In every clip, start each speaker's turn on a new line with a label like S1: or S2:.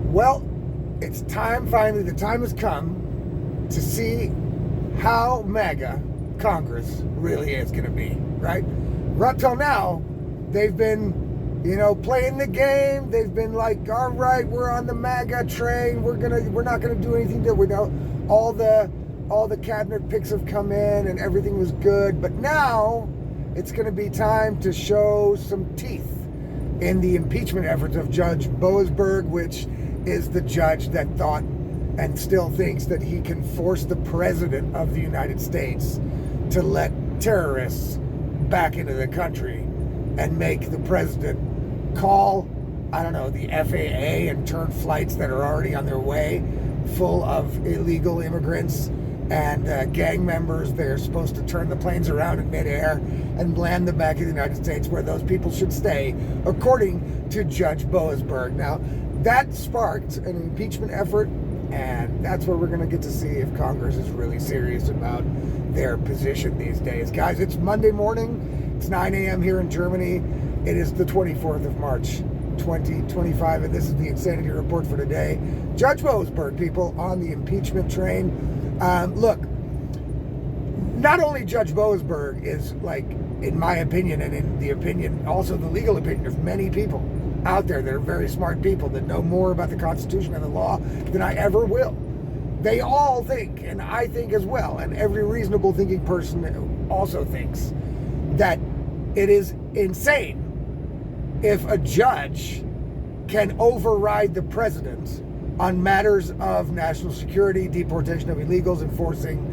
S1: Well, it's time finally. The time has come to see how MAGA Congress really is going to be, right? Right till now, they've been, playing the game. They've been like, all right, we're on the MAGA train. We're not gonna do anything that we know. All the cabinet picks have come in and everything was good. But now it's gonna be time to show some teeth in the impeachment efforts of Judge Boasberg, which is the judge that thought and still thinks that he can force the president of the United States to let terrorists back into the country and make the president call, the FAA and turn flights that are already on their way full of illegal immigrants and gang members. They're supposed to turn the planes around in midair and land them back in the United States where those people should stay, according to Judge Boasberg. Now, that sparked an impeachment effort, and that's where we're going to get to see if Congress is really serious about their position these days. Guys, it's Monday morning. It's 9 a.m. here in Germany. It is the 24th of March, 2025, and this is the Insanity Report for today. Judge Boasberg, people, on the impeachment train. Look, not only Judge Boasberg is, in my opinion, and in the opinion, also the legal opinion of many people out there that are very smart people that know more about the Constitution and the law than I ever will. They all think, and I think as well, and every reasonable thinking person also thinks, that it is insane if a judge can override the president on matters of national security, deportation of illegals, enforcing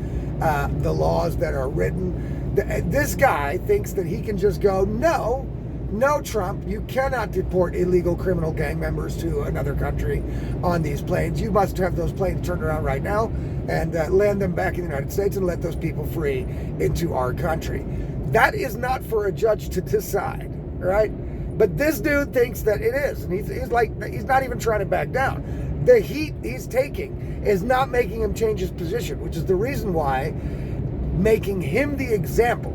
S1: the laws that are written. This guy thinks that he can just go, no, Trump, you cannot deport illegal criminal gang members to another country on these planes. You must have those planes turned around right now and land them back in the United States and let those people free into our country. That is not for a judge to decide, right? But this dude thinks that it is, and he's not even trying to back down. The heat he's taking is not making him change his position, which is the reason why making him the example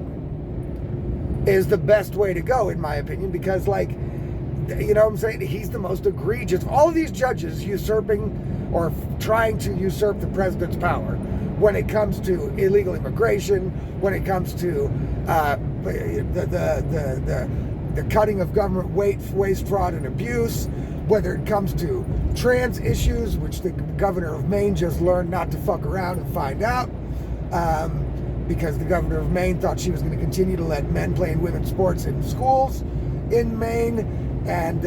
S1: is the best way to go, in my opinion, because, what I'm saying? He's the most egregious. All of these judges usurping or trying to usurp the president's power when it comes to illegal immigration, when it comes to the cutting of government waste, fraud, and abuse, whether it comes to trans issues, which the governor of Maine just learned not to fuck around and find out, because the governor of Maine thought she was going to continue to let men play in women's sports in schools in Maine, and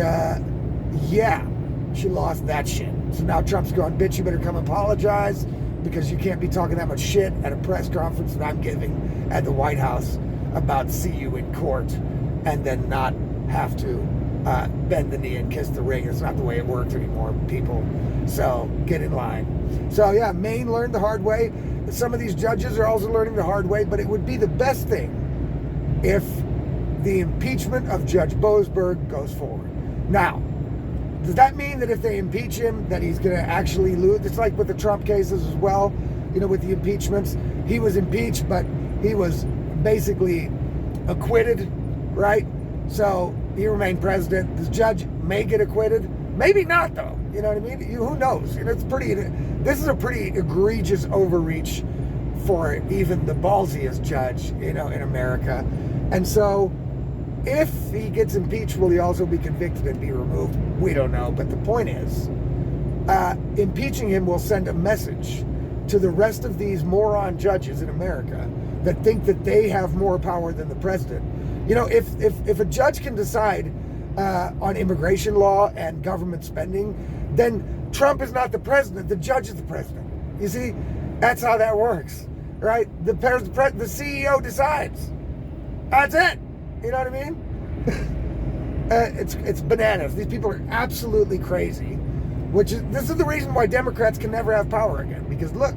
S1: she lost that shit. So now Trump's going, bitch, you better come apologize, because you can't be talking that much shit at a press conference that I'm giving at the White House about see you in court, and then not have to bend the knee and kiss the ring. It's not the way it works anymore, people. So get in line. So yeah, Maine learned the hard way. Some of these judges are also learning the hard way, but it would be the best thing if the impeachment of Judge Boasberg goes forward. Now, does that mean that if they impeach him, that he's going to actually lose? It's like with the Trump cases as well, with the impeachments. He was impeached, but he was basically acquitted, right? So he remained president. This judge may get acquitted. Maybe not, though. You know what I mean? Who knows? This is a pretty egregious overreach for even the ballsiest judge, in America. And so if he gets impeached, will he also be convicted and be removed? We don't know. But the point is, impeaching him will send a message to the rest of these moron judges in America that think that they have more power than the president. If a judge can decide on immigration law and government spending, then Trump is not the president, the judge is the president. You see, that's how that works, right? The CEO decides. That's it. You know what I mean? It's bananas. These people are absolutely crazy, this is the reason why Democrats can never have power again, because look,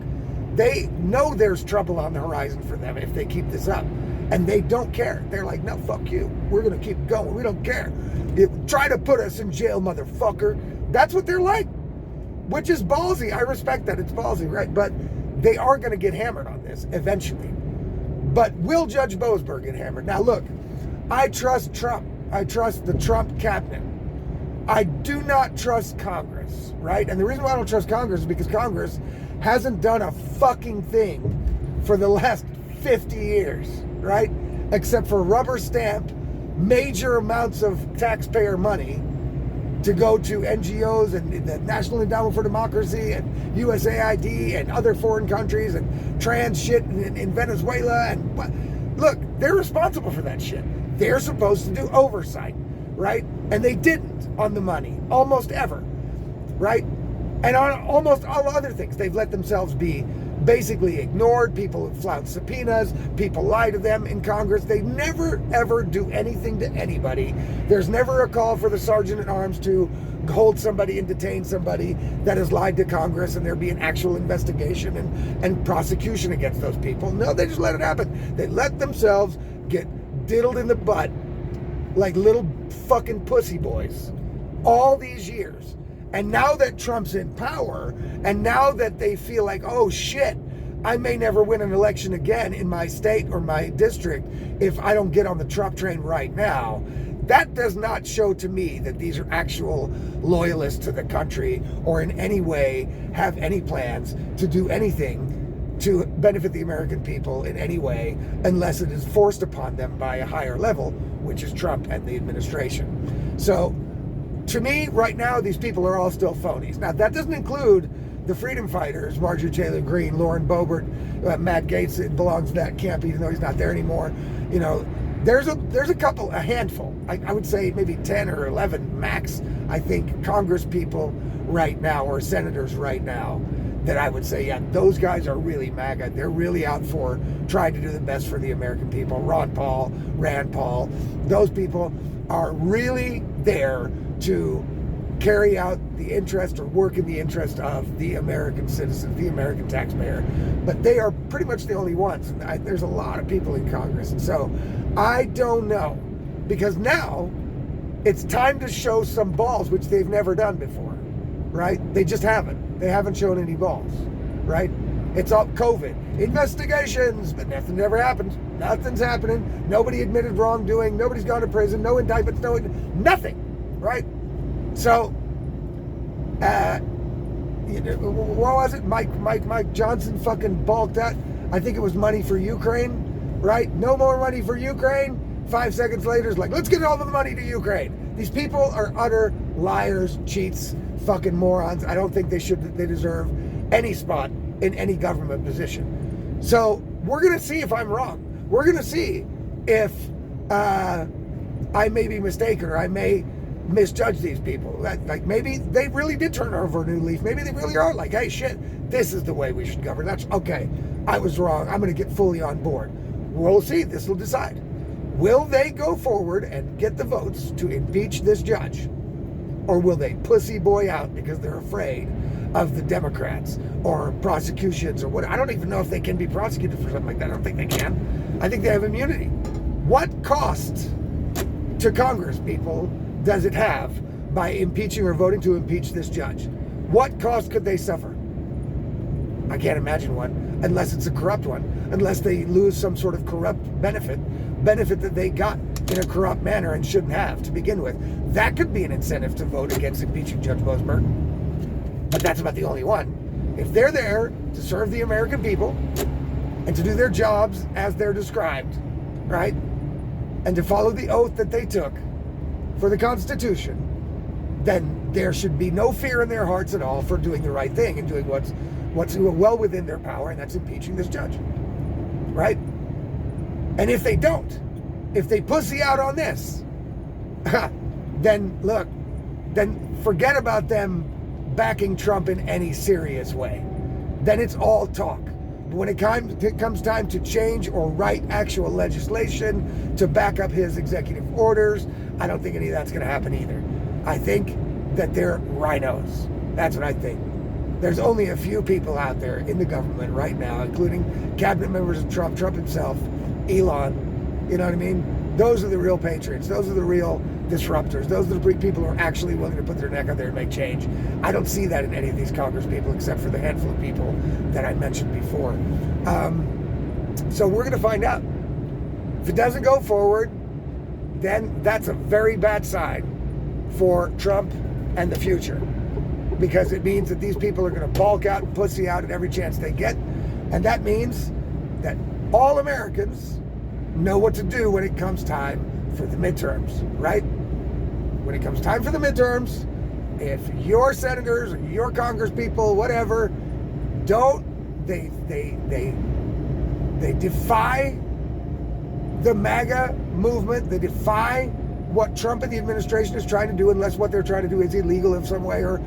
S1: they know there's trouble on the horizon for them if they keep this up. And they don't care. They're like, no, fuck you. We're going to keep going. We don't care. Try to put us in jail, motherfucker. That's what they're like, which is ballsy. I respect that. It's ballsy, right? But they are going to get hammered on this eventually. But will Judge Boasberg get hammered? Now, look, I trust Trump. I trust the Trump cabinet. I do not trust Congress, right? And the reason why I don't trust Congress is because Congress hasn't done a fucking thing for the last 50 years, right? Except for rubber stamp major amounts of taxpayer money to go to NGOs and the National Endowment for Democracy and USAID and other foreign countries and trans shit in Venezuela. And look, they're responsible for that shit. They're supposed to do oversight, right? And they didn't on the money, almost ever, right? And on almost all other things, they've let themselves be basically ignored. People flout subpoenas. People lie to them in Congress. They never, ever do anything to anybody. There's never a call for the sergeant at arms to hold somebody and detain somebody that has lied to Congress and there be an actual investigation and prosecution against those people. No, they just let it happen. They let themselves get diddled in the butt like little fucking pussy boys all these years. And now that Trump's in power, and now that they feel like, oh shit, I may never win an election again in my state or my district if I don't get on the Trump train right now, that does not show to me that these are actual loyalists to the country or in any way have any plans to do anything to benefit the American people in any way unless it is forced upon them by a higher level, which is Trump and the administration. So, to me, right now, these people are all still phonies. Now, that doesn't include the freedom fighters, Marjorie Taylor Greene, Lauren Boebert, Matt Gaetz. It belongs to that camp, even though he's not there anymore. You know, there's a handful. I would say maybe 10 or 11 max, I think, Congress people right now, or senators right now, that I would say, yeah, those guys are really MAGA. They're really out for trying to do the best for the American people. Ron Paul, Rand Paul, those people are really there to carry out the interest or work in the interest of the American citizen, the American taxpayer. But they are pretty much the only ones. There's a lot of people in Congress. And so I don't know, because now it's time to show some balls, which they've never done before, right? They just haven't. They haven't shown any balls, right? It's all COVID. Investigations, but nothing ever happened. Nothing's happening. Nobody admitted wrongdoing. Nobody's gone to prison. No indictments, nothing. Right? So, what was it? Mike Johnson fucking balked at. I think it was money for Ukraine, right? No more money for Ukraine. 5 seconds later, it's like, let's get all the money to Ukraine. These people are utter liars, cheats, fucking morons. I don't think they deserve any spot in any government position. So, we're going to see if I'm wrong. We're going to see if I may be mistaken or I may misjudge these people. Like maybe they really did turn over a new leaf. Maybe they really are like, hey, shit, this is the way we should govern. That's okay. I was wrong. I'm going to get fully on board. We'll see. This will decide. Will they go forward and get the votes to impeach this judge? Or will they pussy boy out because they're afraid of the Democrats or prosecutions or what? I don't even know if they can be prosecuted for something like that. I don't think they can. I think they have immunity. What cost to Congress, people, does it have by impeaching or voting to impeach this judge? What cost could they suffer? I can't imagine one, unless it's a corrupt one, unless they lose some sort of corrupt benefit that they got in a corrupt manner and shouldn't have to begin with. That could be an incentive to vote against impeaching Judge Boasberg. But that's about the only one. If they're there to serve the American people and to do their jobs as they're described, right? And to follow the oath that they took for the Constitution, then there should be no fear in their hearts at all for doing the right thing and doing what's well within their power, and that's impeaching this judge, right? And if they don't, if they pussy out on this, then look, then forget about them backing Trump in any serious way. Then it's all talk. But when it comes time to change or write actual legislation to back up his executive orders, I don't think any of that's going to happen either. I think that they're rhinos. That's what I think. There's only a few people out there in the government right now, including cabinet members of Trump himself, Elon, you know what I mean? Those are the real patriots. Those are the real disruptors. Those are the people who are actually willing to put their neck out there and make change. I don't see that in any of these Congress people, except for the handful of people that I mentioned before. So we're going to find out. If it doesn't go forward, then that's a very bad sign for Trump and the future, because it means that these people are going to bulk out and pussy out at every chance they get. And that means that all Americans know what to do when it comes time for the midterms, right? When it comes time for the midterms, if your senators or your Congress people, whatever, they defy the MAGA movement, they defy what Trump and the administration is trying to do, unless what they're trying to do is illegal in some way or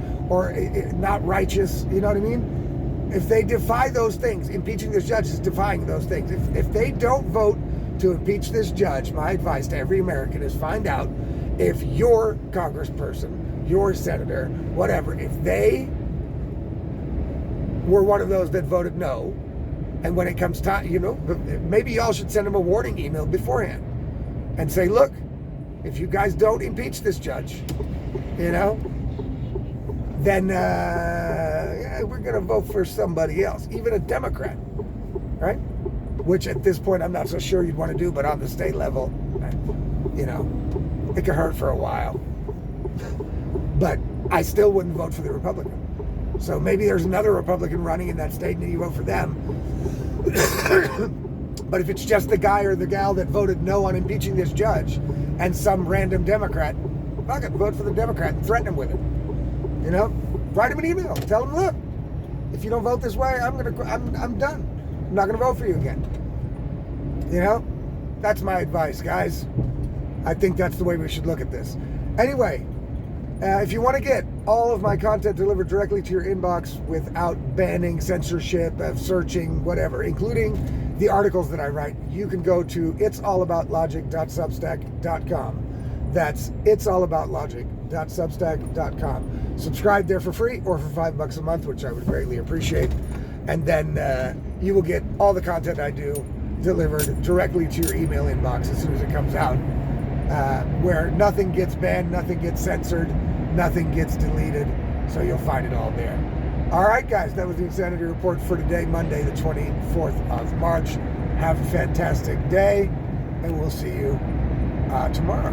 S1: not righteous, you know what I mean? If they defy those things, impeaching this judge is defying those things. If they don't vote to impeach this judge, my advice to every American is find out if your congressperson, your senator, whatever, if they were one of those that voted no, and when it comes time, you know, maybe y'all should send them a warning email beforehand and say, look, if you guys don't impeach this judge, you know, then we're going to vote for somebody else, even a Democrat, right? Which at this point, I'm not so sure you'd want to do, but on the state level, you know, it could hurt for a while. But I still wouldn't vote for the Republican. So maybe there's another Republican running in that state and you vote for them. But if it's just the guy or the gal that voted no on impeaching this judge and some random Democrat, fuck it, vote for the Democrat and threaten him with it. You know, write him an email. Tell him, look, if you don't vote this way, I'm done. I'm not gonna vote for you again. You know, that's my advice, guys. I think that's the way we should look at this. Anyway, if you want to get all of my content delivered directly to your inbox without banning, censorship, searching, whatever, including the articles that I write, you can go to it'sallaboutlogic.substack.com. That's it'sallaboutlogic.substack.com. Subscribe there for free or for $5 a month, which I would greatly appreciate. And then you will get all the content I do delivered directly to your email inbox as soon as it comes out, where nothing gets banned, nothing gets censored, nothing gets deleted. So you'll find it all there. All right, guys, that was the Insanity Report for today, Monday, the 24th of March. Have a fantastic day, and we'll see you tomorrow.